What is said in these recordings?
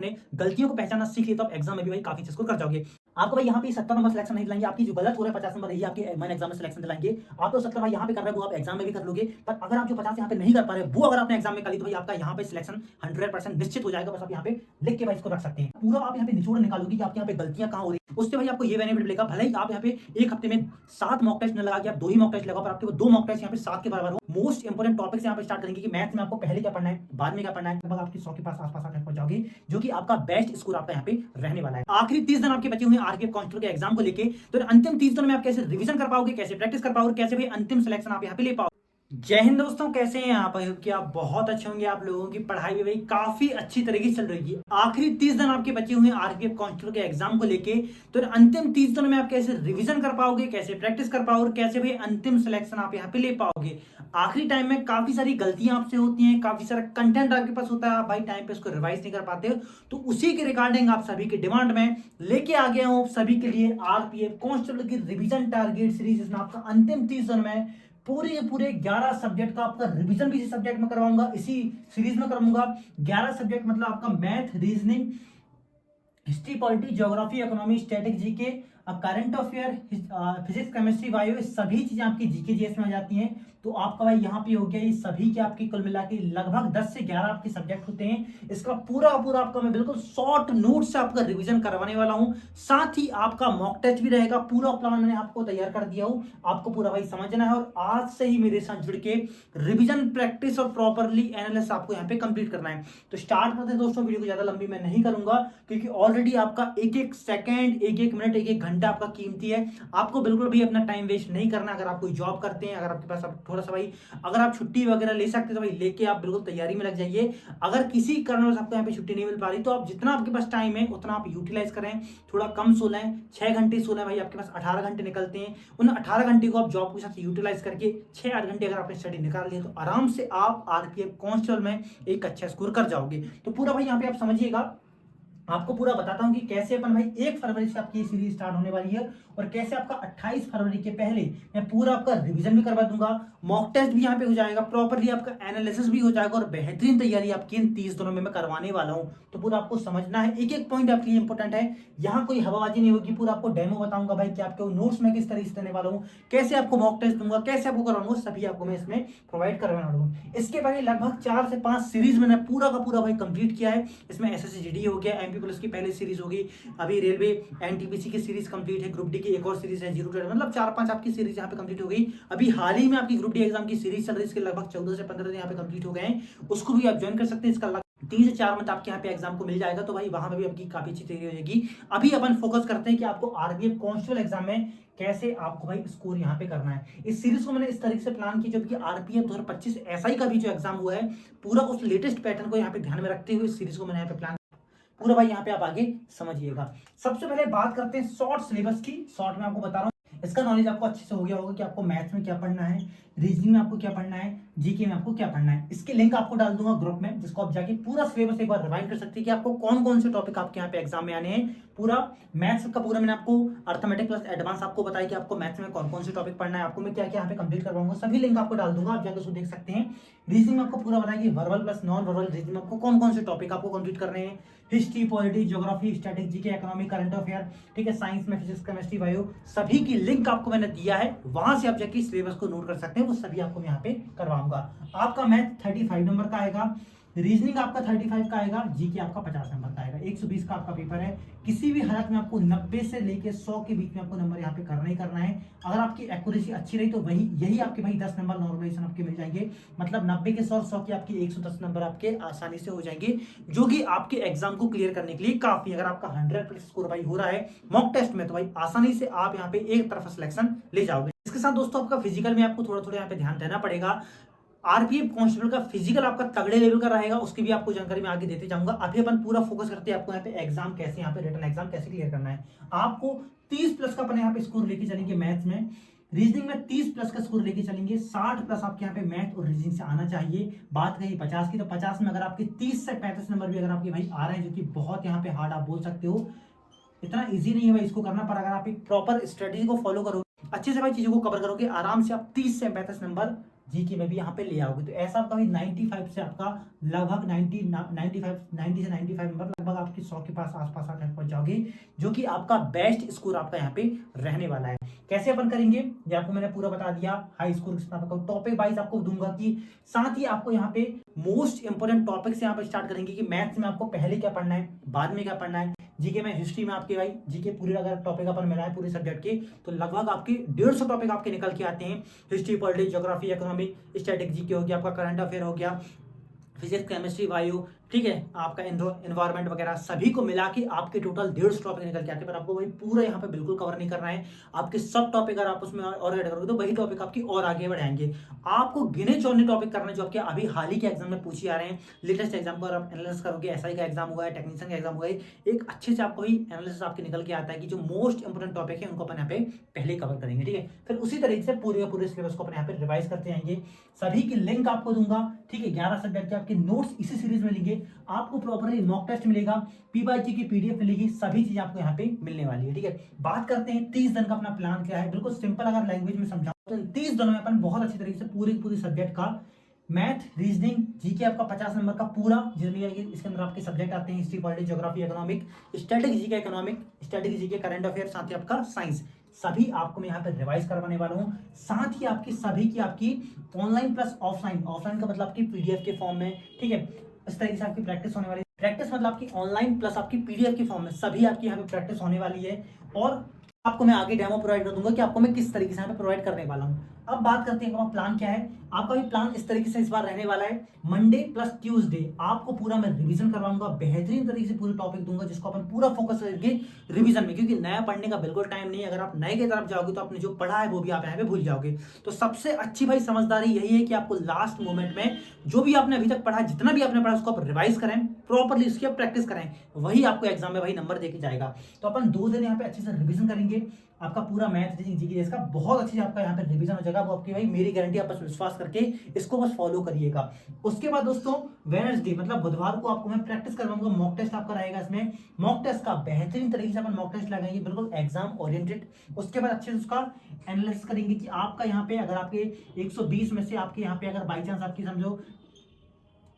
ने गलतियों को पहचानना सीख लिया तो आप एग्जाम में भी भाई काफी चीज को कर जाओगे। आपको भाई यहाँ पे 70 नंबर सिलेक्शन नहीं दिलाएंगे, आपकी जो गलत हो रहा है 50 नंबर यही आपके मेन एग्जाम में सिलेक्शन दिलाएंगे। आप तो 70 भाई यहाँ पे कर रहे हो वो आप एग्जाम में भी कर लोगे, पर अगर आप जो 50 यहाँ पे नहीं कर पा रहे वो अगर आपने एग्जाम में कर ली तो भाई आपका यहाँ पे सिलेक्शन 100% निश्चित हो जाएगा। बस आप यहाँ पे लिख के भाई इसको रख सकते हैं, पूरा आप यहाँ पे निचोड़ निकालोगे कि आपके यहाँ पे गलतियां कहाँ हो रही है। उससे भाई आपको ये बेनिफिट मिलेगा, भले ही आप यहाँ पे एक हफ्ते में 7 मॉक टेस्ट न लगा के आप 2 ही मॉक टेस्ट लगा, पर आपके वो 2 मॉक टेस्ट यहाँ पे 7 के बराबर हो। मोस्ट इंपोर्टेंट टॉपिक से यहाँ पे स्टार्ट करेंगे कि मैथ्स में आपको पहले क्या पढ़ना है, बाद में क्या पढ़ना है, लगभग आपके 100 के पास आसपास आप पहुंच जाओगे, जो कि आपका बेस्ट स्कोर आपका यहाँ पे रहने वाला है। आखिरी 30 दिन आपके बचे हुए आरपीएफ कांस्टेबल के एग्जाम को लेके, तो अंतिम 30 दिन में आप कैसे रिवीजन कर पाओगे, कैसे प्रैक्टिस कर पाओगे, कैसे भी अंतिम सिलेक्शन आप यहाँ पे ले पाओगे। जय हिंद दोस्तों, कैसे हैं आप? कि आप बहुत अच्छे होंगे। आप लोगों की पढ़ाई भी भाई काफी अच्छी तरीके से चल रही है। आखिरी 30 दिन आपके बचे हुए आरपीएफ कांस्टेबल के एग्जाम को लेके, तो अंतिम 30 दिनों में आप कैसे रिवीजन कर पाओगे, कैसे प्रैक्टिस कर पाओगे, कैसे भी अंतिम सिलेक्शन आप यहाँ पे ले पाओगे। आखिरी टाइम में काफी सारी गलतियां आपसे होती हैं, काफी सारा कंटेंट आपके पास होता है, आप भाई टाइम पे उसको रिवाइज नहीं कर पाते हो, तो उसी के रिगार्डिंग आप सभी की डिमांड में लेके आ गया हूं सभी के लिए आरपीएफ कांस्टेबल की रिवीजन टारगेट सीरीज। इसमें आपका अंतिम 30 दिन में पूरे 11 सब्जेक्ट का आपका रिवीजन भी इसी सब्जेक्ट में करवाऊंगा, इसी सीरीज में करवाऊंगा। 11 सब्जेक्ट मतलब आपका math, reasoning, history, polity, geography, economy, static, GK, current affair, physics, chemistry, bio, सभी चीजें आपकी जीके जीएस में आ जाती हैं। तो आपका भाई यहाँ पे हो गया ये सभी के आपकी कुल मिला के लगभग 10 से 11 आपके सब्जेक्ट होते हैं। इसका पूरा आपका मैं बिल्कुल शॉर्ट नोट से आपका रिवीजन करवाने वाला हूँ, साथ ही आपका मॉक टेस्ट भी रहेगा। पूरा प्लान मैंने आपको तैयार कर दिया हूँ, आपको पूरा भाई समझना है और आज से ही मेरे साथ जुड़ के रिविजन, प्रैक्टिस और प्रॉपरली एनालिसिस आपको यहाँ पे कंप्लीट करना है। तो स्टार्ट करते हैं दोस्तों, वीडियो को ज्यादा लंबी मैं नहीं करूंगा क्योंकि ऑलरेडी आपका एक एक सेकंड, एक एक मिनट, एक एक घंटा आपका कीमती है। आपको बिल्कुल भी अपना टाइम वेस्ट नहीं करना। अगर आप कोई जॉब करते हैं, अगर आपके पास अब थोड़ा सा भाई अगर आप छुट्टी वगैरह ले सकते हैं तो भाई लेके आप बिल्कुल तैयारी में लग जाइए। अगर किसी कारणवश आपको यहाँ पे छुट्टी नहीं मिल पा रही तो आप जितना आपके पास टाइम है उतना आप यूटिलाइज करें, थोड़ा कम सो लें। 6 घंटे सो लें भाई, आपके पास 18 घंटे निकलते हैं। उन 18 घंटे को आप जॉब के साथ यूटिलाइज करके 6-8 घंटे अगर आपने स्टडी निकाल लिया तो आराम से आप आरपीएफ कांस्टेबल में एक अच्छा स्कोर कर जाओगे। तो पूरा भाई यहाँ पे आप समझिएगा, आपको पूरा बताता हूं कि कैसे अपन भाई 1 फरवरी से आपकी सीरीज स्टार्ट होने वाली है और कैसे आपका 28 फरवरी के पहले मैं पूरा आपका रिवीजन भी करवा दूंगा, मॉक टेस्ट भी यहाँ पे हो जाएगा, प्रॉपर्ली आपका एनालिसिस भी हो जाएगा और बेहतरीन तैयारी आपकी इन 30 दिनों में मैं करवाने वाला हूं। तो पूरा आपको समझना है, एक एक पॉइंट आपके लिए इंपॉर्टेंट है। यहाँ कोई हवाबाजी नहीं होगी, पूरा आपको डेमो बताऊंगा भाई कि आपके नोट्स में किस तरह से देने वाला हूँ, कैसे आपको मॉक टेस्ट दूंगा, कैसे आपको करवाऊंगा, सभी आपको मैं इसमें प्रोवाइड करवाने वाला हूँ। इसके पहले लगभग 4 से 5 सीरीज मैंने पूरा का पूरा भाई कंप्लीट किया है। इसमें एसएससी जीडी हो गया, एमपी पुलिस की पहली सीरीज होगी, अभी रेलवे एनटीपीसी की सीरीज कंप्लीट है, ग्रुप डी की एक और सीरीज है, जीरो मतलब 4-5 आपकी सीरीज यहाँ पे कंप्लीट हो गई। अभी हाल ही में आपकी ग्रुप डी एग्जाम की सीरीज चल रही है, इसके लगभग 14 से 15 दिन यहाँ पे कंप्लीट हो गए हैं, उसको भी आप ज्वाइन कर सकते हैं। इसका 3 से 4 मंथ आपके यहाँ पे एग्जाम को मिल जाएगा, तो भाई वहां पे भी आपकी काफी अच्छी तैयारी हो जाएगी। अभी अपन फोकस करते हैं कि आपको आरपीएफ कांस्टेबल एग्जाम में कैसे आपको भाई स्कोर यहाँ पे करना है। इस सीरीज को मैंने इस तरीके से प्लान किया, जब कि आरपीएफ 2025 एसआई का भी जो एग्जाम हुआ है, पूरा उस लेटेस्ट पैटर्न को यहाँ पे ध्यान में रखते हुए इस सीरीज को मैंने यहाँ पे प्लान पूरा भाई यहाँ पे आप आगे समझिएगा। सबसे पहले बात करते हैं शॉर्ट सिलेबस की। शॉर्ट में आपको बता रहा हूँ, इसका नॉलेज आपको अच्छे से हो गया होगा कि आपको मैथ्स में क्या पढ़ना है, रीजनिंग में आपको क्या पढ़ना है, जीके में आपको क्या पढ़ना है। इसके लिंक आपको डाल दूंगा ग्रुप में, जिसको आप जाके पूरा सिलेबस एक बार रिवाइंड कर सकते हैं कि आपको कौन कौन से टॉपिक आपके यहाँ पे एग्जाम में आने हैं। पूरा मैथ्स का पूरा मैंने आपको अर्थमेटिक प्लस एडवांस आपको बताया कि आपको मैथ्स में कौन कौन से टॉपिक पढ़ना है, आपको मैं क्या क्या यहाँ पे कंप्लीट करवाऊंगा, सभी लिंक आपको डाल दूंगा, आप जाकर उसको देख सकते हैं। रीजनिंग में आपको पूरा बताया कि verbal plus non verbal reasoning में आपको कौन कौन से टॉपिक आपको कंप्लीट करने हैं, history, polity, geography, static, GK, economy, current affair, ठीक है, साइंस में फिजिक्स, केमिस्ट्री, बायो, सभी की लिंक आपको मैंने दिया है, वहां से आप जाके सिलेबस को नोट कर सकते हैं, वो सभी आपको मैं यहाँ पे करवाऊंगा। आपका मैथ 35 नंबर का आएगा, रीजनिंग आपका 35 का आएगा, जीके आपका 50 नंबर का आएगा, 120 का आपका पेपर है। किसी भी हालत में आपको 90 से लेके 100 के बीच में आपको नंबर यहाँ पे करना ही करना है। अगर आपकी एक्यूरेसी अच्छी रही तो वही यही आपके भाई 10 नंबर नॉर्मलाइजेशन आपके मिल जाएंगे, मतलब 90 के 100 की आपकी 110 नंबर आपके आसानी से हो जाएंगे, जो कि आपके एग्जाम को क्लियर करने के लिए काफी। अगर आपका 100+ स्कोर भाई हो रहा है मॉक टेस्ट में तो भाई आसानी से आप यहाँ पे एक तरफ सिलेक्शन ले जाओगे। इसके साथ दोस्तों आपका फिजिकल में आपको थोड़ा थोड़ा यहाँ पे ध्यान देना पड़ेगा। आरपीएफ कांस्टेबल का फिजिकल आपका तगड़े लेवल का रहेगा, उसकी भी आपको जानकारी मैं आगे देते जाऊंगा। अभी अपन पूरा फोकस करते हैं आपको यहाँ पे एग्जाम कैसे, यहाँ पे रिटन एग्जाम कैसे क्लियर करना है। आपको 30+ का अपन यहाँ पे स्कोर लेके चलेंगे मैथ्स में, रीजनिंग में 30+ का स्कोर लेके चलेंगे, 60+ आपके यहाँ पे मैथ और रीजनिंग से आना चाहिए। बात कही 50 की, तो 50 में अगर आपके 30 से 35 नंबर भी अगर आपके भाई आ रहे हैं, जो कि बहुत यहाँ पे हार्ड आप बोल सकते हो, इतना इजी नहीं है भाई इसको करना, पर अगर आप एक प्रॉपर स्ट्रेटेजी को फॉलो करोगे, अच्छे से भाई चीजों को कवर करोगे, आराम से आप 30 से 35 नंबर जीके में भी यहाँ पे ले आओगे। तो ऐसा आपका भाई 95 से आपका लगभग 90 से 95 नंबर लगभग आपके 100 के पास आसपास आप पहुंच जाओगे, जो कि आपका बेस्ट स्कोर आपका यहाँ पे रहने वाला है। कैसे अपन करेंगे ये आपको मैंने पूरा बता दिया। हाई स्कोर टॉपिक वाइज आपको दूंगा कि साथ ही आपको यहाँ पे मोस्ट इंपोर्टेंट टॉपिक से यहाँ पे स्टार्ट करेंगे कि मैथ्स में आपको पहले क्या पढ़ना है, बाद में क्या पढ़ना है। जीके में हिस्ट्री में आपके भाई जीके पूरे अगर टॉपिक अपन मिला है पूरे सब्जेक्ट के तो लगभग आपके 150 टॉपिक आपके निकल के आते हैं। History, politics, geography, economy, static GK हो गया, आपका करंट अफेयर हो गया, फिजिक्स, केमिस्ट्री, बायो, ठीक है, आपका एनवायरमेंट वगैरह सभी को मिला के आपके टोटल 150 टॉपिक निकल के आते हैं। पर आपको वही पूरा यहाँ पे बिल्कुल कवर नहीं करना है। आपके सब टॉपिक अगर आप उसमें और ऐड करोगे तो वही टॉपिक आपकी और आगे बढ़ाएंगे। आपको गिने चुने टॉपिक करने जो आपके अभी हाल ही के एग्जाम में पूछे आ रहे हैं। लेटेस्ट एग्जाम को अगर आप एनालिसिस करोगे, एसआई का एग्जाम हुआ है, टेक्नीशियन का एग्जाम हुआ है, एक अच्छे से आपको ही एनालिसिस आपके निकल के आता है कि जो मोस्ट इंपोर्टेंट टॉपिक है उनको अपन यहाँ पे पहले कवर करेंगे। ठीक है, फिर उसी तरीके से पूरे सिलेबस को अपन यहाँ पे रिवाइज करते जाएंगे। सभी की लिंक आपको दूंगा। ठीक है, 11 सब्जेक्ट के आपके नोट्स इसी सीरीज में मिलेंगे। आपको प्रॉपर्ली मॉक टेस्ट मिलेगा, पीवाईक्यू की पीडीएफ मिलेगी, सभी चीजें आपको यहाँ पे मिलने वाली है। ठीक है, बात करते हैं 30 दिन का अपना प्लान क्या है। बिल्कुल सिंपल अगर लैंग्वेज में समझाऊं तो 30 दिनों में अपन बहुत अच्छी तरीके से पूरे सब्जेक्ट का मैथ, रीजनिंग, जीके आपका 50 नंबर का पूरा, जिसमें इसके अंदर आपके सब्जेक्ट आते हैं history, politics, geography, economic, static GK, economic, static GK, current affair, साथ ही आपका साइंस, सभी आपको मैं यहाँ पे रिवाइज करवाने वाला हूँ। साथ ही आपकी सभी की आपकी ऑनलाइन प्लस ऑफलाइन, ऑफलाइन का मतलब आपकी पीडीएफ के फॉर्म में। ठीक है, इस तरीके से आपकी प्रैक्टिस होने वाली है। प्रैक्टिस मतलब आपकी ऑनलाइन प्लस आपकी पीडीएफ के फॉर्म में सभी आपकी यहाँ पे प्रैक्टिस होने वाली है। और आपको मैं आगे डेमो प्रोवाइड कर दूंगा कि आपको मैं किस तरीके से यहाँ पे प्रोवाइड करने वाला हूँ। अब बात करते हैं आपका प्लान क्या है। आपका भी प्लान इस तरीके से इस बार रहने वाला है। मंडे प्लस ट्यूसडे आपको पूरा मैं रिवीजन करवाऊंगा, बेहतरीन तरीके से पूरे टॉपिक दूंगा जिसको अपन पूरा फोकस करेंगे रिवीजन में, क्योंकि नया पढ़ने का बिल्कुल टाइम नहीं है। अगर आप नए की तरफ जाओगे तो आपने जो पढ़ा है वो भी आप यहाँ पे भूल जाओगे। तो सबसे अच्छी भाई समझदारी यही है कि आपको लास्ट मोमेंट में जो भी आपने अभी तक पढ़ा, जितना भी आपने पढ़ा उसको आप रिवाइज करें, प्रॉपरली इसकी आप प्रैक्टिस करें, वही आपको एग्जाम में भाई नंबर देके जाएगा। तो अपन 2 दिन यहाँ पे अच्छे से रिवीजन करेंगे। आपका पूरा मैथ, रीजनिंग, जीके इसका बहुत अच्छे से आपका यहाँ पे रिवीजन हो जाएगा। वो आपकी भाई मेरी गारंटी, आप बस विश्वास करके इसको बस फॉलो करिएगा। उसके बाद दोस्तों वेडनेसडे मतलब बुधवार को आपको मैं प्रैक्टिस करवाऊंगा। मॉक टेस्ट आपका रहेगा। इसमें मॉक टेस्ट का बेहतरीन तरीके से अपन मॉक टेस्ट लगाएंगे, बिल्कुल एग्जाम ओरिएंटेड। उसके बाद अच्छे से उसका एनालिसिस करेंगे कि आपका यहाँ पे अगर आपके 120 में से आपके यहाँ पे अगर बाई चांस आपकी समझो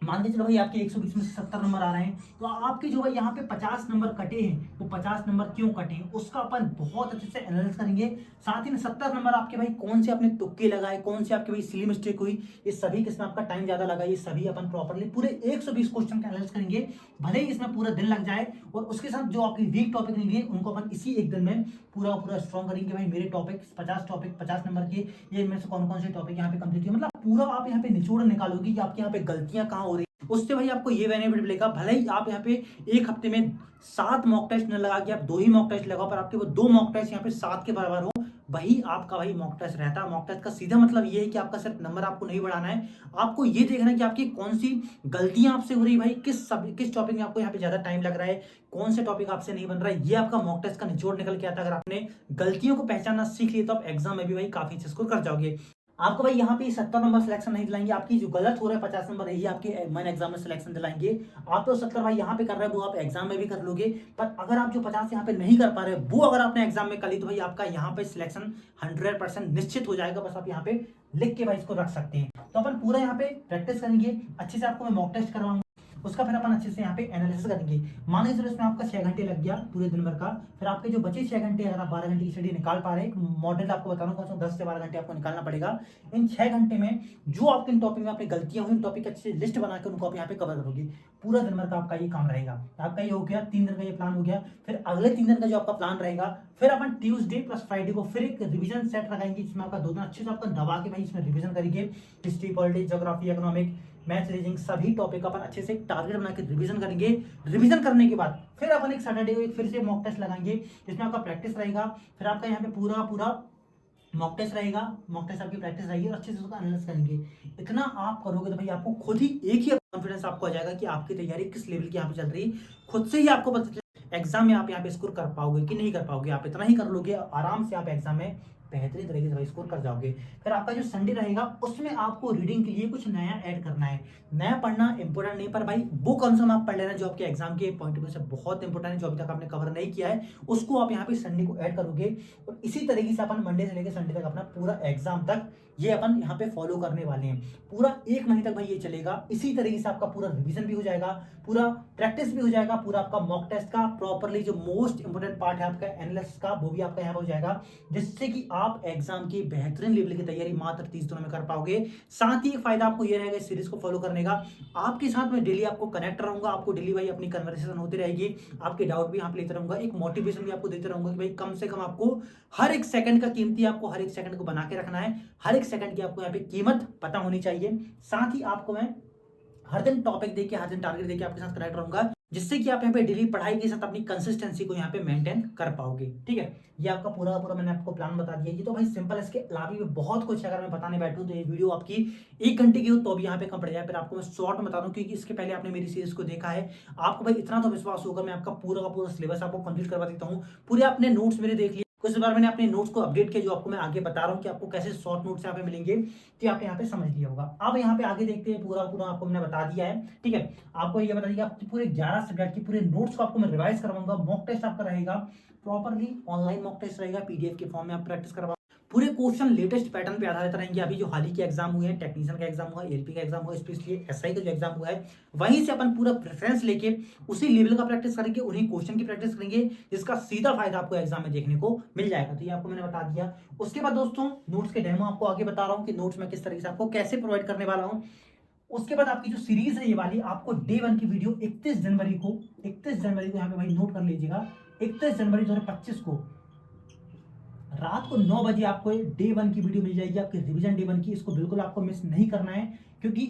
मान के चलो भाई आपके 120 में से 70 नंबर आ रहे हैं, तो आपके जो भाई यहाँ पे 50 नंबर कटे हैं, वो 50 नंबर क्यों कटे हैं उसका अपन बहुत अच्छे से एनालिसिस करेंगे। साथ ही में 70 नंबर आपके भाई कौन से आपने तुक्के लगाए, कौन से आपके भाई सिली मिस्टेक हुई, ये सभी किसमें आपका टाइम ज्यादा लगा, ये सभी अपन प्रॉपरली पूरे 120 क्वेश्चन का एनालिसिस करेंगे। भले ही इसमें पूरा दिन लग जाए, और उसके साथ जो आपकी वीक टॉपिक रहेंगे उनको अपन इसी एक दिन में पूरा स्ट्रॉन्ग करेंगे। भाई मेरे टॉपिक 50 नंबर के, ये इनमें से कौन कौन से टॉपिक यहाँ पे कंप्लीट हुए, मतलब पूरा आप यहाँ पे निचोड़ निकालोगे कि आपके यहाँ पे गलतियां कहाँ हो रही है। उससे भाई आपको ये बेनिफिट मिलेगा, भले ही आप यहाँ पे एक हफ्ते में 7 मॉक टेस्ट न लगा के आप 2 ही मॉक टेस्ट लगाओ, पर आपके वो 2 मॉक टेस्ट यहाँ पे 7 के बराबर हो, वही आपका भाई मॉक टेस्ट रहता है। मॉक टेस्ट का सीधा मतलब ये है कि आपका सिर्फ नंबर आपको नहीं बढ़ाना है, आपको ये देखना है कि आपकी कौन सी गलतियां आपसे हो रही भाई, किस टॉपिक में आपको यहाँ पे ज्यादा टाइम लग रहा है, कौन से टॉपिक आपसे नहीं बन रहा है, ये आपका मॉक टेस्ट का निचोड़ निकल के आता है। अगर आपने गलतियों को पहचानना सीख लिया तो आप एग्जाम में भी भाई काफी अच्छे स्कोर कर जाओगे। आपको भाई यहाँ पे 70 नंबर सिलेक्शन नहीं दिलाएंगे, आपकी जो गलत हो रहा है 50 नंबर यही आपके मेन एग्जाम में सिलेक्शन दिलाएंगे। आप तो 70 भाई यहाँ पे कर रहे हैं वो आप एग्जाम में भी कर लोगे, पर अगर आप जो 50 यहाँ पे नहीं कर पा रहे वो अगर आपने एग्जाम में कर ली तो भाई आपका यहाँ पे सिलेक्शन 100% निश्चित हो जाएगा। बस आप यहाँ पे लिख के भाई इसको रख सकते हैं। तो अपन पूरा यहाँ पे प्रैक्टिस करेंगे अच्छे से, आपको मैं मॉक टेस्ट करवाऊंगा, उसका फिर अपन अच्छे से यहाँ पे एनालिसिस करेंगे। मान लीजिए इसमें आपका 6 घंटे लग गया पूरे दिन भर का, फिर आपके जो बचे 6 घंटे अगर आप 12 घंटे की स्टडी निकाल पा रहे हैं, मॉडल आपको बता रहा हूँ 10 से 12 घंटे आपको निकालना पड़ेगा। इन 6 घंटे में जो आपके टॉपिक में आपकी गलतियां हुई, टॉपिक अच्छे से लिस्ट बना के उनको आप यहाँ पे कवर करोगे। पूरा दिन भर का आपका ये काम रहेगा। आपका ये हो गया 3 दिन का ये प्लान हो गया। फिर अगले 3 दिन का जो आपका प्लान रहेगा, फिर अपन ट्यूसडे प्लस फ्राइडे को फिर एक रिवीजन सेट लगाएंगे, जिसमें आपका 2 दिन अच्छे से आपका दबा के भाई इसमें रिवीजन करेंगे। History, politics, geography, economic, maths, reasoning सभी टॉपिक अपन अच्छे से टारगेट बना के रिवीजन करेंगे। रिवीजन करने के बाद फिर अपन एक सैटरडे को फिर से मॉक टेस्ट लगाएंगे, जिसमें आपका प्रैक्टिस रहेगा। फिर आपका यहाँ पे पूरा मॉक टेस्ट रहेगा, मॉक टेस्ट आपकी प्रैक्टिस रहेगी और अच्छे से उसका एनालिसिस करेंगे। इतना आप करोगे तो भाई आपको खुद ही एक ही कॉन्फिडेंस आपको आ जाएगा कि आपकी तैयारी किस लेवल की यहाँ पे चल रही है। खुद से ही आपको पता चलेगा एग्जाम में आप यहाँ पे स्कोर कर पाओगे कि नहीं कर पाओगे। आप इतना ही कर लोगे, आराम से आप एग्जाम में बेहतरीन तरीके से भाई स्कोर कर जाओगे। फिर आपका जो संडे रहेगा उसमें आपको रीडिंग के लिए कुछ नया ऐड करना है। नया पढ़ना इंपॉर्टेंट नहीं, पर भाई वो कॉन्सेप्ट आप पढ़ लेना जो आपके एग्जाम के पॉइंट ऑफ व्यू से बहुत इंपॉर्टेंट है, जो अभी तक आपने कवर नहीं किया है, उसको आप यहाँ पे संडे को ऐड करोगे। और इसी तरीके से अपन मंडे से लेकर संडे तक अपना पूरा एग्जाम तक ये अपन यहाँ पे फॉलो करने वाले हैं। पूरा 1 महीने तक भाई ये चलेगा। इसी तरीके से आपका पूरा रिवीजन भी हो जाएगा, पूरा प्रैक्टिस भी हो जाएगा, पूरा आपका मॉक टेस्ट का प्रॉपरली जो मोस्ट इंपोर्टेंट पार्ट है आपका एनालिसिस का वो भी आपका यहाँ पर हो जाएगा, जिससे कि आप एग्जाम की बेहतरीन लेवल की तैयारी मात्र 30 दिनों में कर पाओगे। साथ ही एक फायदा आपको ये रहेगा इस सीरीज को फॉलो करने का, आपके साथ में डेली आपको कनेक्ट रहूंगा, आपको डेली भाई अपनी कन्वर्सेशन होती रहेगी, आपके डाउट भी यहाँ पे लेते रहूंगा, एक मोटिवेशन भी आपको देते रहूंगा कि भाई कम से कम आपको हर एक सेकंड का कीमती, आपको हर एक सेकंड को बना के रखना है, हर एक सेकंड की आपको यहाँ पे कीमत पता होनी चाहिए। साथ ही आपको मैं हर दिन टॉपिक देके, हर दिन टारगेट देके आपके साथ कनेक्ट रहूंगा, जिससे कि आप यहाँ पे डेली पढ़ाई के साथ अपनी कंसिस्टेंसी को यहाँ पे मेंटेन कर पाओगे। ठीक है, ये आपका पूरा पूरा मैंने आपको प्लान बता दिया। ये तो भाई सिंपल, इसके अलावा भी बहुत कुछ है। अगर मैं बताने बैठूं तो ये वीडियो आपकी 1 घंटे की हो तो भी यहाँ पे कम पड़ जाए। फिर आपको मैं शॉर्ट में बता दूं, क्योंकि इसके पहले आपने मेरी सीरीज को देखा है, आपको भाई इतना तो विश्वास होगा मैं आपका पूरा का पूरा सिलेबस आपको कंप्लीट करवा देता हूँ। पूरे आपने नोट्स मेरे देख लिए, कुछ बार मैंने अपने नोट्स को अपडेट किया, जो आपको मैं आगे बता रहा हूँ कि आपको कैसे शॉर्ट नोट्स यहाँ पे मिलेंगे, तो आप यहाँ पे समझ लिया होगा। अब यहाँ पे आगे देखते हैं, पूरा पूरा आपको मैंने बता दिया है। ठीक है, आपको ये बता दिया कि पूरे 11 सब्जेक्ट की पूरे नोट्स को आपको मैं रिवाइज करवाऊंगा। मॉक टेस्ट आपका रहेगा प्रॉपरली ऑनलाइन मॉक टेस्ट रहेगा, पीडीएफ के फॉर्म में आप प्रैक्टिस करवा, पूरे क्वेश्चन लेटेस्ट पैटर्न पे आधारित रहेंगे। अभी जो हाल ही के एग्जाम हुए हैं, टेक्नीशियन का एग्जाम हुआ, एलपी का एग्जाम हुआ, स्पेशली एसआई का जो एग्जाम हुआ है, वहीं से अपन पूरा प्रेफरेंस लेके उसी लेवल का प्रैक्टिस करेंगे, उन्हीं क्वेश्चन की प्रैक्टिस करेंगे, जिसका सीधा फायदा आपको एग्जाम में देखने को मिल जाएगा। तो ये आपको मैंने बता दिया। उसके बाद दोस्तों नोट्स के डेमो आपको आगे बता रहा हूँ कि नोट्स में किस तरीके से आपको कैसे प्रोवाइड करने वाला हूँ। उसके बाद आपकी जो सीरीज है ये वाली, आपको डे 1 की वीडियो 31 जनवरी को यहाँ पे भाई नोट कर लीजिएगा, 31 जनवरी 2025 को रात को 9 बजे आपको डे 1 की वीडियो मिल जाएगी, आपकी रिवीजन डे 1 की। इसको बिल्कुल आपको मिस नहीं करना है, क्योंकि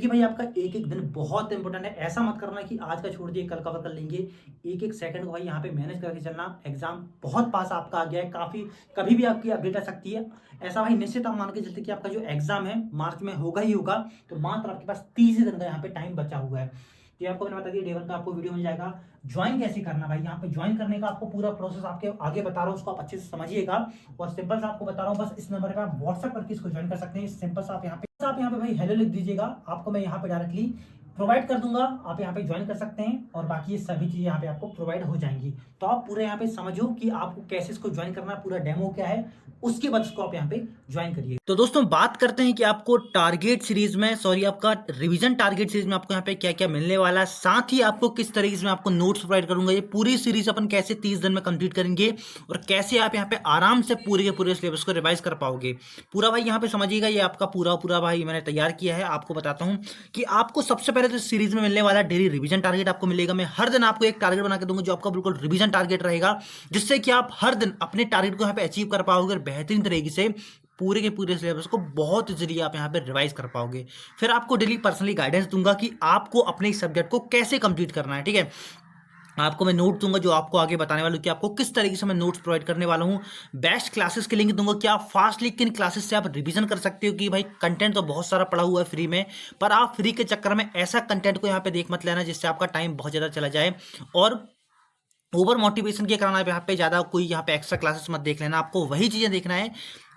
भाई आपका एक एक दिन बहुत इंपॉर्टेंट है। ऐसा मत करना कि आज का छोड़ दिए कल कवर कर लेंगे, एक एक सेकंड को भाई यहाँ पे मैनेज करके चलना। एग्जाम बहुत पास आपका आ गया है, काफी कभी भी आपकी अपडेट आ सकती है। ऐसा भाई निश्चित आप मान के चलते कि आपका जो एग्जाम है मार्च में होगा ही होगा, तो मात्र आपके पास 30 दिन का यहाँ पे टाइम बचा हुआ है। तो आपको मैंने बता दिया डे 1 का आपको वीडियो मिल जाएगा। ज्वाइन कैसे करना भाई, यहाँ पे ज्वाइन करने का आपको पूरा प्रोसेस आपके आगे बता रहा हूँ, उसको आप अच्छे से समझिएगा। और सिंपल सा आपको बता रहा हूँ, बस इस नंबर पे आप व्हाट्सएप करके इसको ज्वाइन कर सकते हैं। सिंपल सा आप यहाँ पे भाई हेलो लिख दीजिएगा, आपको मैं यहाँ पे डायरेक्टली प्रोवाइड कर दूंगा, आप यहाँ पे ज्वाइन कर सकते हैं, और बाकी ये सभी चीजें यहाँ पे आपको प्रोवाइड हो जाएंगी। तो आप पूरे यहाँ पे समझो कि आपको कैसे इसको ज्वाइन करना है, पूरा डेमो क्या है, उसके बाद इसको आप यहाँ पे ज्वाइन करिए। तो दोस्तों बात करते हैं कि आपको टारगेट सीरीज में, आपका रिवीजन टारगेट सीरीज में आपको यहाँ पे क्या क्या मिलने वाला है, साथ ही आपको किस तरीके से मैं आपको नोट्स प्रोवाइड करूंगा। ये पूरी सीरीज अपन कैसे 30 दिन में कंप्लीट करेंगे, और कैसे आप यहाँ पे आराम से पूरे के पूरे सिलेबस को रिवाइज कर पाओगे। पूरा भाई यहाँ पे समझिएगा, ये आपका पूरा पूरा भाई मैंने तैयार किया है। आपको बताता हूँ कि आपको सबसे पहले तो सीरीज में मिलने वाला डेली रिवीजन टारगेट आपको मिलेगा। मैं हर दिन आपको एक टारगेट बना के दूंगा, जो आपका बिल्कुल रिवीजन टारगेट रहेगा, जिससे कि आप हर दिन अपने टारगेट को यहाँ पे अचीव कर पाओगे, और बेहतरीन तरीके से पूरे के पूरे सिलेबस को बहुत इजीली आप यहाँ पे रिवाइज कर पाओगे। फिर आपको डेली पर्सनली गाइडेंस दूंगा कि आपको अपने इस सब्जेक्ट को कैसे कंप्लीट करना है। ठीक है, आपको मैं नोट दूंगा, जो आपको आगे बताने वाला हूँ कि आपको किस तरीके से मैं नोट्स प्रोवाइड करने वाला हूँ। बेस्ट क्लासेस के लिंक दूंगा कि आप फास्टली किन क्लासेस से आप रिवीजन कर सकते हो, कि भाई कंटेंट तो बहुत सारा पड़ा हुआ है फ्री में, पर आप फ्री के चक्कर में ऐसा कंटेंट को यहाँ पे देख मत लेना जिससे आपका टाइम बहुत ज़्यादा चला जाए, और ओवर मोटिवेशन के कारण आप यहाँ पे ज़्यादा कोई यहाँ पे एक्स्ट्रा क्लासेस मत देख लेना। आपको वही चीज़ें देखना है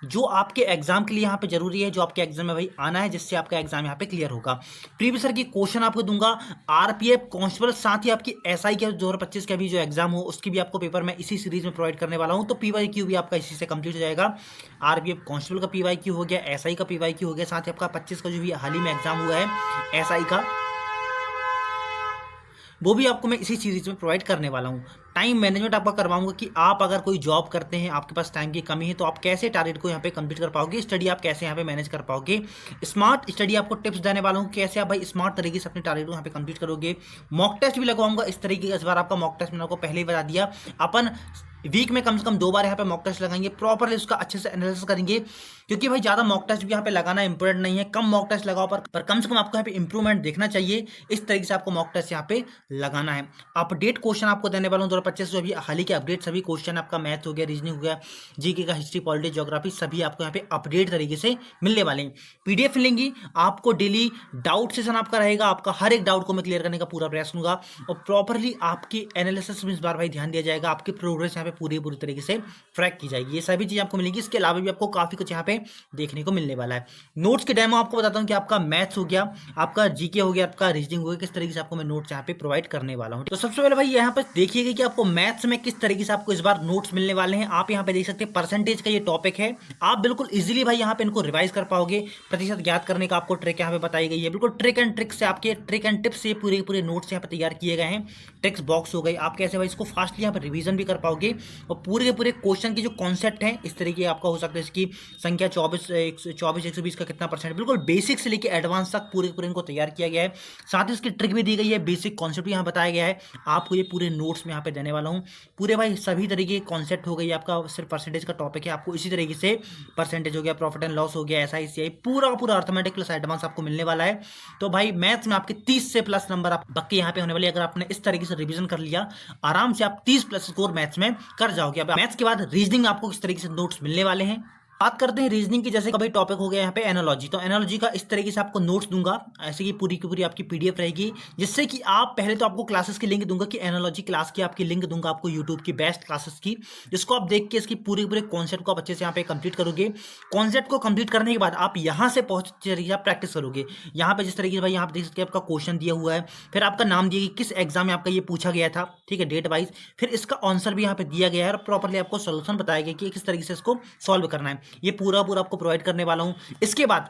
जो आपके एग्जाम के लिए यहाँ पे जरूरी है, जो आपके एग्जाम में भाई आना है, जिससे आपका एग्जाम यहाँ पे क्लियर होगा। प्रीवियस ईयर की क्वेश्चन आपको दूंगा, आरपीएफ कांस्टेबल, साथ ही आपकी एसआई के 2025 का भी जो एग्जाम हो उसकी भी आपको पेपर मैं इसी सीरीज में प्रोवाइड करने वाला हूँ। तो पीवाईक्यू भी आपका इसी से कंप्लीट हो जाएगा। आरपीएफ कांस्टेबल का पीवाईक्यू हो गया, एसआई का पीवाईक्यू हो गया, साथ ही आपका 25 का जो भी हाल ही में एग्जाम हुआ है एसआई का, वो भी आपको मैं इसी सीरीज में प्रोवाइड करने वाला हूँ। टाइम मैनेजमेंट आपका करवाऊंगा कि आप अगर कोई जॉब करते हैं, आपके पास टाइम की कमी है, तो आप कैसे टारगेट को यहाँ पे कंप्लीट कर पाओगे, स्टडी आप कैसे यहाँ पे मैनेज कर पाओगे। स्मार्ट स्टडी आपको टिप्स देने वाला हूँ, कैसे आप भाई स्मार्ट तरीके से अपने टारगेट को यहाँ पे कंप्लीट करोगे। मॉक टेस्ट भी लगवाऊंगा इस तरीके का। इस बार आपका मॉक टेस्ट मैंने आपको पहले ही बता दिया, अपन वीक में कम से कम 2 बार यहाँ पे मॉक टेस्ट लगाएंगे, प्रॉपरली उसका अच्छे से एनालिसिस करेंगे, क्योंकि भाई ज़्यादा मॉक टेस्ट भी यहाँ पे लगाना इंपॉर्टेंट नहीं है। कम मॉक टेस्ट लगाओ, पर कम से कम आपको यहाँ पे इंप्रूवमेंट देखना चाहिए। इस तरीके से आपको मॉक टेस्ट यहाँ पे लगाना है। अपडेट क्वेश्चन आपको देने वाला हूँ 2025 जो अभी हाल ही के अपडेट सभी क्वेश्चन आपका मैथ हो गया, रीजनिंग हो गया, जीके का, हिस्ट्री, पॉलिटी, ज्योग्राफी सभी आपको यहाँ पे अपडेट तरीके से मिलने वाले हैं। पीडीएफ मिलेंगी आपको डेली, डाउट सेशन आपका रहेगा, आपका हर एक डाउट को मैं क्लियर करने का पूरा प्रयास करूंगा और प्रॉपरली आपकी एनालिसिस में इस बार भाई ध्यान दिया जाएगा, आपकी प्रोग्रेस यहाँ पे पूरी तरीके से ट्रैक की जाएगी। ये सभी चीज आपको मिलेगी। इसके अलावा भी आपको काफी कुछ यहाँ पे देखने को मिलने वाला है। नोट्स के डेमो आपको बताता हूँ कि आपका मैथ्स हो गया, आपका जीके हो गया, आपका रीजनिंग हो गया, किस तरीके से आपको मैं नोट्स यहाँ पे प्रोवाइड करने वाला हूँ। तो सबसे पहले भाई यहाँ पे देखिएगा कि आपको मैथ्स में किस तरीके से आपको इस बार नोट्स मिलने वाले हैं। आप यहाँ पे देख सकते हैं परसेंटेज का ये टॉपिक है, आप बिल्कुल इजीली भाई यहाँ पे इनको रिवाइज कर पाओगे। प्रतिशत ज्ञात करने का आपको ट्रिक यहाँ पे बताई गई है, बिल्कुल ट्रिक एंड ट्रिक से, आपके ट्रिक एंड टिप्स से पूरे नोट्स यहाँ पे तैयार किए गए हैं। टेक्स्ट बॉक्स हो गई, आप कैसे भाई इसको फास्टली यहाँ पे रिवीजन भी कर पाओगे और पूरे के पूरे क्वेश्चन की जो कॉन्सेप्ट है इस तरीके आपका हो सकता है। इसकी संख्या 24 120 का कितना परसेंट, बिल्कुल बेसिक से लेकर एडवांस तक पूरे इनको तैयार किया गया है। साथ ही इसकी ट्रिक भी दी गई है, बेसिक कॉन्सेप्ट यहाँ बताया गया है। आपको ये पूरे नोट्स में यहाँ पे देने वाला हूँ। पूरे भाई सभी तरीके कॉन्सेप्ट हो गई, आपका सिर्फ परसेंटेज का टॉपिक है, आपको इसी तरीके से परसेंटेज हो गया, प्रॉफिट एंड लॉस हो गया, SICI पूरा अर्थमेटिक प्लस एडवांस आपको मिलने वाला है। तो भाई मैथ्स में आपके 30 से प्लस नंबर आप पक्के यहाँ पे होने वाले। अगर आपने इस तरीके से रिवीजन कर लिया आराम से आप 30 प्लस स्कोर मैथ्स में कर जाओगे। अब मैथ्स के बाद रीजनिंग आपको किस तरीके से नोट्स मिलने वाले हैं। बात करते हैं रीजनिंग की, जैसे कभी टॉपिक हो गया यहाँ पे एनालॉजी, तो एनालॉजी का इस तरीके से आपको नोट्स दूंगा, ऐसे की पूरी आपकी पीडीएफ रहेगी, जिससे कि आप पहले तो आपको क्लासेस की लिंक दूंगा कि एनालॉजी क्लास की आपकी लिंक दूंगा आपको यूट्यूब की बेस्ट क्लासेस की, जिसको आप देख के इसकी पूरे कॉन्सेप्ट को आप अच्छे से यहाँ पे कंप्लीट करोगे। कॉन्सेप्ट को कंप्लीट करने के बाद आप यहाँ से पहुंच आप प्रैक्टिस करोगे। यहाँ पे जिस तरीके से भाई यहाँ पे देख सकते हैं आपका क्वेश्चन दिया हुआ है, फिर आपका नाम दिया किस एग्जाम में आपका ये पूछा गया था, ठीक है, डेट वाइज, फिर इसका आंसर भी यहाँ पे दिया गया है और प्रॉपरली आपको सोल्यूशन बताया गया कि किस तरीके से इसको सॉल्व करना है। ये पूरा आपको प्रोवाइड करने वाला हूं। इसके बाद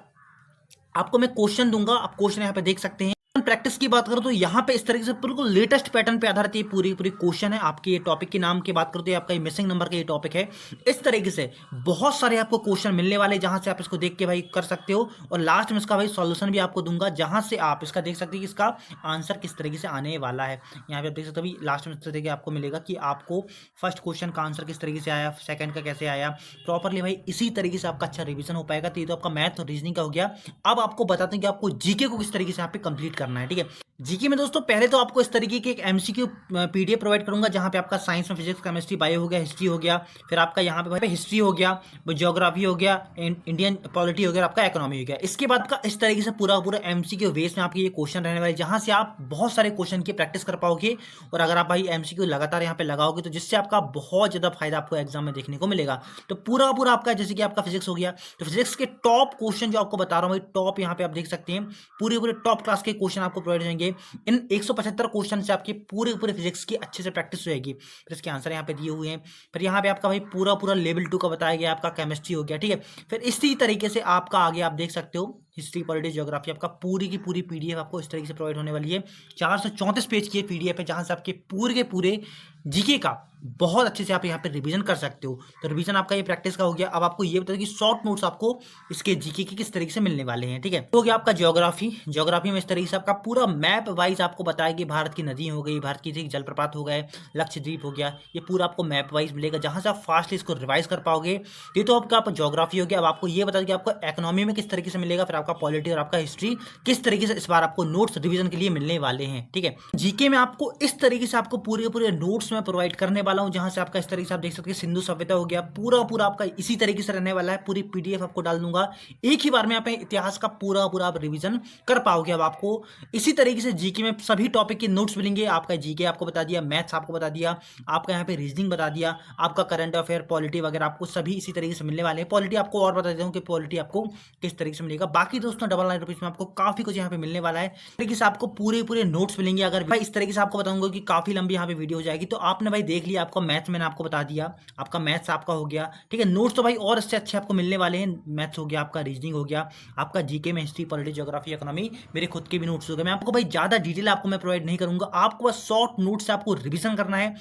आपको मैं क्वेश्चन दूंगा, आप क्वेश्चन यहां पे देख सकते हैं। प्रैक्टिस की बात करूं तो यहाँ पे इस तरीके से बिल्कुल लेटेस्ट पैटर्न पे आधारित ये पूरी क्वेश्चन है। आपके ये टॉपिक के नाम की बात करूं तो ये आपका ये मिसिंग नंबर का ये टॉपिक है। इस तरीके से बहुत सारे आपको क्वेश्चन मिलने वाले, जहां से आप इसको देख के भाई कर सकते हो और लास्ट में इसका भाई सॉल्यूशन भी आपको दूंगा, जहां से आप इसका देख सकते हैं कि इसका आंसर किस तरीके से आने वाला है। यहाँ पे आप देख सकते हो लास्ट में इस तरीके आपको मिलेगा कि आपको फर्स्ट क्वेश्चन का आंसर किस तरीके से आया, सेकंड का कैसे आया, प्रॉपरली भाई इसी तरीके से आपका अच्छा रिविजन हो पाएगा। तो ये तो आपका मैथ और रीजनिंग का हो गया। अब आपको बताते हैं कि आपको जीके को किस तरीके से यहाँ पे कंप्लीट करना है, ठीक है। जीके में दोस्तों पहले तो आपको इस तरीके के एक एमसीक्यू पीडीएफ प्रोवाइड करूंगा, जहां पे आपका साइंस में फिजिक्स, केमिस्ट्री, बायो हो गया, हिस्ट्री हो गया, फिर आपका यहाँ पे हिस्ट्री हो गया, ज्योग्राफी हो गया, इंडियन पॉलिटी हो गया, आपका इकोनॉमी हो गया। इसके बाद का इस तरीके से पूरा एमसीक्यू बेस में आपके ये क्वेश्चन रहने वाले, जहां से आप बहुत सारे क्वेश्चन की प्रैक्टिस कर पाओगे। और अगर आप भाई एमसीक्यू लगातार यहाँ पे लगाओगे तो जिससे आपका बहुत ज्यादा फायदा आपको एग्जाम में देखने को मिलेगा। तो पूरा आपका जैसे कि आपका फिजिक्स हो गया, तो फिजिक्स के टॉप क्वेश्चन जो आपको बता रहा हूँ भाई, टॉप यहाँ पे आप देख सकते हैं पूरे टॉप क्लास के क्वेश्चन आपको प्रोवाइड होंगे। इन 175 क्वेश्चन से आपकी पूरे फिजिक्स की अच्छे से प्रैक्टिस होगी। फिर इसके आंसर यहाँ पे दिए हुए हैं। फिर यहाँ पे आपका भाई पूरा लेवल 2 का बताया गया, आपका केमिस्ट्री हो गया, ठीक है। फिर इसी तरीके से आपका आगे आप देख सकते हो हिस्ट्री, पॉलिटी, ज्योग्राफी, आपका पूरी की पूरी पीडीएफ आपको इस तरीके से प्रोवाइड होने वाली है। 434 पेज की पीडीएफ है, जहां से आपके पूरे जीके का बहुत अच्छे से आप यहाँ पे रिवीजन कर सकते हो। तो रिवीजन आपका ये प्रैक्टिस का हो गया। अब आपको ये बता दें कि शॉर्ट नोट्स आपको इसके जीके के किस तरीके से मिलने वाले हैं, ठीक है। तो हो गया आपका ज्योग्राफी में इस तरीके से आपका पूरा मैप वाइज आपको बताया कि भारत की नदी हो गई, भारत की जलप्रपात हो गए, लक्षद्वीप हो गया, ये पूरा आपको मैप वाइज मिलेगा, जहां से आप फास्टली इसको रिवाइज कर पाओगे। ये तो आपका ज्योग्राफी हो गया। अब आपको ये बता दें कि आपको इकोनॉमी में किस तरीके से मिलेगा, फिर आपका पॉलिटी और आपका हिस्ट्री किस तरीके से इस बार आपको नोट्स रिवीजन के लिए मिलने वाले हैं, ठीक है। जीके में आपको इस तरीके से आपको पूरे नोट्स में प्रोवाइड करने वाला हूं, जहां से आपका इस तरीके से आप देख सकते हैं सिंधु सभ्यता हो गया, पूरा आपका इसी तरीके से रहने वाला है। पूरी पीडीएफ आपको डाल दूंगा, एक ही बार में यहाँ पे इतिहास का पूरा आप रिवीजन कर पाओगे। अब आपको इसी तरीके से जीके में सभी टॉपिक के नोट्स मिलेंगे। आपका जीके आपको बता दिया, मैथ्स आपको बता दिया, आपका यहाँ पे रीजनिंग बता दिया, आपका करंट अफेयर, पॉलिटी वगैरह आपको सभी इसी तरीके से मिलने वाले हैं। पॉलिटी आपको और बता देता हूँ कि पॉलिटी आपको किस तरीके से मिलेगा। बाकी दोस्तों 99 रुपीज में आपको काफी कुछ यहाँ पे मिलने वाला है। तरीके से आपको पूरे नोट्स मिलेंगे। अगर भाई इस तरीके से आपको बताऊंगा कि काफी लंबी यहाँ पे वीडियो हो जाएगी, तो आपने भाई देख लिया, आपको मैथ्स मैंने आपको बता दिया, आपका मैथ्स आपका हो गया, ठीक है। नोट्स तो भाई और इससे अच्छे आपको मिलने वाले हैं। मैथ्स हो गया, आपका रीजनिंग हो गया, आपका जीके में हिस्ट्री, पॉलिटी, ज्योग्राफी, इकोनॉमी, मेरे खुद के भी नोट्स हो गए। मैं आपको भाई ज्यादा डिटेल आपको मैं प्रोवाइड नहीं करूंगा, आपको बस शॉर्ट नोट्स से आपको रिवीजन करना है।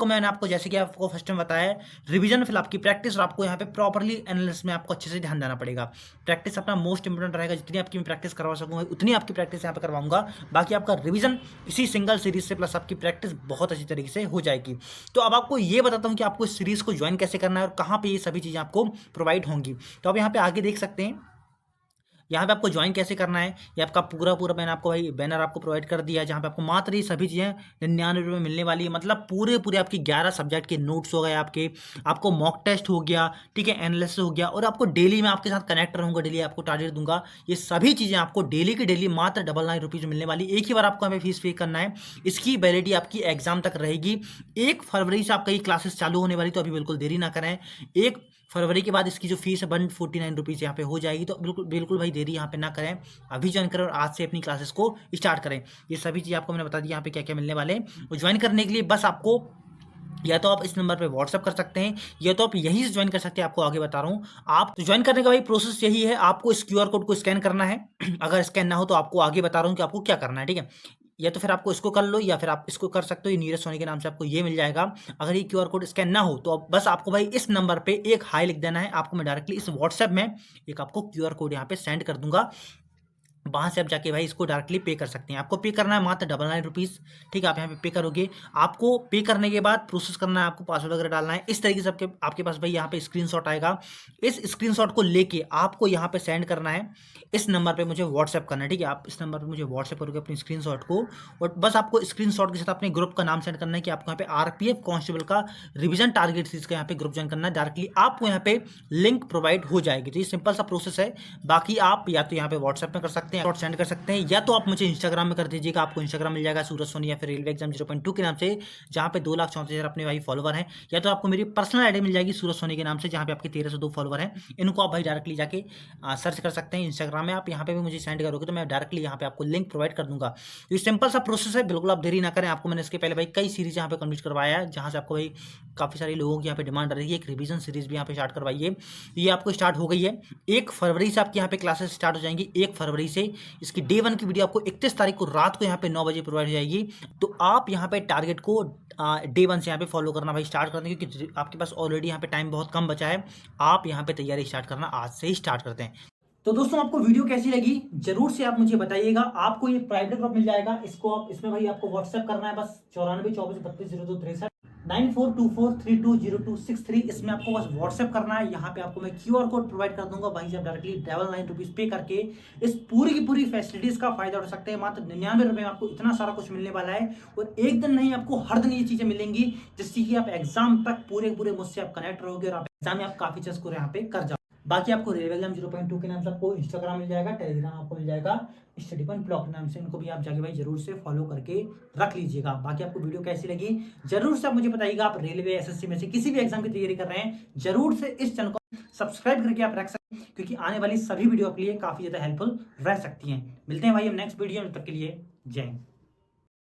मैंने आपको जैसे कि आपको फर्स्ट टाइम बताया, रिवीजन फिर आपकी प्रैक्टिस, और आपको यहाँ पे प्रॉपरली एनालिसिस में आपको अच्छे से ध्यान देना पड़ेगा। प्रैक्टिस अपना मोस्ट इंपोर्टेंट रहेगा। जितनी आपकी मैं प्रैक्टिस करवा सकूंगा उतनी आपकी प्रैक्टिस यहाँ पे करवाऊंगा। बाकी आपका रिवीजन इसी सिंगल सीरीज से प्लस आपकी प्रैक्टिस बहुत अच्छी तरीके से हो जाएगी। तो अब आपको ये बताता हूँ कि आपको इस सीरीज को ज्वाइन कैसे करना है और कहाँ पे ये सभी चीजें आपको प्रोवाइड होंगी। तो आप यहाँ पे आगे देख सकते हैं, यहाँ पे आपको ज्वाइन कैसे करना है, ये आपका पूरा मैंने आपको भाई बैनर आपको प्रोवाइड कर दिया है, जहाँ पे आपको मात्र ये सभी चीज़ें 99 में मिलने वाली है। मतलब पूरे आपकी 11 सब्जेक्ट के नोट्स हो गए आपके, आपको मॉक टेस्ट हो गया, ठीक है, एनालिसिस हो गया, और आपको डेली मैं आपके साथ कनेक्ट रहूँगा, डेली आपको टारगेट दूंगा। ये सभी चीज़ें आपको डेली की डेली मात्र 99 रुपीज़ मिलने वाली। एक ही बार आपको हमें फीस पे करना है। इसकी वैलिडिटी आपकी एग्जाम तक रहेगी। 1 फरवरी से आपका ये क्लासेस चालू होने वाली, तो अभी बिल्कुल देरी ना करें। 1 फरवरी के बाद इसकी जो फीस है 149 रुपीज़ यहाँ पे हो जाएगी, तो बिल्कुल भाई देरी यहाँ पे ना करें, अभी ज्वाइन करें और आज से अपनी क्लासेस को स्टार्ट करें। ये सभी चीज़ आपको मैंने बता दी यहाँ पे क्या क्या मिलने वाले हैं। और ज्वाइन करने के लिए बस आपको या तो आप इस नंबर पे व्हाट्सअप कर सकते हैं, या तो आप यहीं से ज्वाइन कर सकते हैं। आपको आगे बता रहा हूँ, आप ज्वाइन करने का भाई प्रोसेस यही है, आपको इस क्यूआर कोड को स्कैन करना है। अगर स्कैन ना हो तो आपको आगे बता रहा हूँ कि आपको क्या करना है, ठीक है। या तो फिर आपको इसको कर लो, या फिर आप इसको कर सकते हो, ये नीरज सोनी के नाम से आपको ये मिल जाएगा। अगर ये क्यूआर कोड स्कैन ना हो तो बस आपको भाई इस नंबर पे एक हाई लिख देना है। आपको मैं डायरेक्टली इस व्हाट्सएप में एक आपको क्यूआर कोड यहाँ पे सेंड कर दूंगा, वहाँ से आप जाके भाई इसको डायरेक्टली पे कर सकते हैं। आपको पे करना है मात्र 99 रुपीज़, ठीक है। आप यहाँ पे पे करोगे, आपको पे करने के बाद प्रोसेस करना है, आपको पासवर्ड वगैरह डालना है। इस तरीके से आपके पास भाई यहाँ पे स्क्रीनशॉट आएगा। इस स्क्रीनशॉट को लेके आपको यहाँ पे सेंड करना है, इस नंबर पे मुझे व्हाट्सएप करना है, ठीक है। आप इस नंबर पे मुझे व्हाट्सएप करोगे अपनी स्क्रीनशॉट को, और बस आपको स्क्रीनशॉट के साथ अपने ग्रुप का नाम सेंड करना है कि आपको यहाँ पे आरपीएफ कांस्टेबल का रिवीजन टारगेट सीरीज का यहाँ पे ग्रुप ज्वाइन करना है। डायरेक्टली आपको यहाँ पे लिंक प्रोवाइड हो जाएगी। तो ये सिंपल सा प्रोसेस है। बाकी आप या तो यहाँ पे व्हाट्सएप में कर सकते हैं, सेंड कर सकते हैं, या तो आप मुझे इंस्टाग्राम में कर दीजिएगा। आपको इंस्टाग्राम मिल जाएगा सूरज सोनी या फिर रेलवे एग्जाम 0.2 के नाम से, जहाँ पे 2,34,000 अपने भाई फॉलोवर हैं। या तो आपको मेरी पर्सनल आईडी मिल जाएगी सूरज सोनी के नाम से, जहाँ पे आपके 1302 फॉलोवर हैं। इनको आप भाई डायरेक्टली जाके सर्च कर सकते हैं इंस्टाग्राम में। आप यहाँ पे भी मुझे सेंड करोगे तो मैं डायरेक्टली यहाँ पे आपको लिंक प्रोवाइड कर दूंगा। ये सिंपल सा प्रोसेस है, बिल्कुल आप देरी ना करें। आपको मैंने इसके पहले भाई कई सीरीज यहाँ पे कंप्लीट करवाया है, जहाँ से आपको भाई काफ़ी सारे लोगों की यहाँ पे डिमांड आ रही है। एक रिवीजन सीरीज भी यहाँ पे स्टार्ट करवाई है, ये आपको स्टार्ट हो गई है। 1 फरवरी से आपके यहाँ पे क्लासेस स्टार्ट हो जाएंगी। 1 फरवरी से इसकी डे 1 की वीडियो आपको 31 तारीख को रात को यहाँ पे 9 बजे प्रोवाइड हो जाएगी। तो आप यहाँ पे टारगेट को डे 1 से यहाँ पे फॉलो करना भाई स्टार्ट कर दें, क्योंकि आपके पास ऑलरेडी यहाँ पे टाइम बहुत कम बचा है। आप यहाँ पे तैयारी स्टार्ट करना आज से ही स्टार्ट करते हैं। तो दोस्तों आपको वीडियो कैसी लगी जरूर से आप मुझे बताइएगा। आपको ये प्राइवेट ग्रुप मिल जाएगा, इसको आप इसमें भाई आपको व्हाट्सएप करना है बस 94 24 32 02 63 9424320263। इसमें आपको बस व्हाट्सएप करना है। यहाँ पे आपको मैं क्यूआर कोड प्रोवाइड कर दूंगा, वहीं से आप डायरेक्टली 99 रुपीज पे करके इस पूरी की पूरी फैसिलिटीज का फायदा उठा सकते हैं। मात्र 99 रुपए में आपको इतना सारा कुछ मिलने वाला है, और एक दिन नहीं आपको हर दिन ये चीजें मिलेंगी, जिससे कि आप एग्जाम तक पूरे मुझसे आप कनेक्ट रहोगे, और आप एग्जाम में आप काफी चीज को यहाँ पे कर जाओ। बाकी आपको रेलवे एग्जाम 0.2 के नाम से आपको इंस्टाग्राम मिल जाएगा, टेलीग्राम आपको मिल जाएगा स्टडी पॉइंट ब्लॉग के नाम से। इनको भी आप जाके भाई जरूर से फॉलो करके रख लीजिएगा। बाकी आपको वीडियो कैसी लगी जरूर से आप मुझे बताइएगा। आप रेलवे, एसएससी में से किसी भी एग्जाम की तैयारी कर रहे हैं, जरूर से इस चैनल को सब्सक्राइब करके आप रख सकते हैं, क्योंकि आने वाली सभी वीडियो आपके लिए काफी ज्यादा हेल्पफुल रह सकती हैं। मिलते हैं भाई हम नेक्स्ट वीडियो में, तब तक के लिए जय हिंद।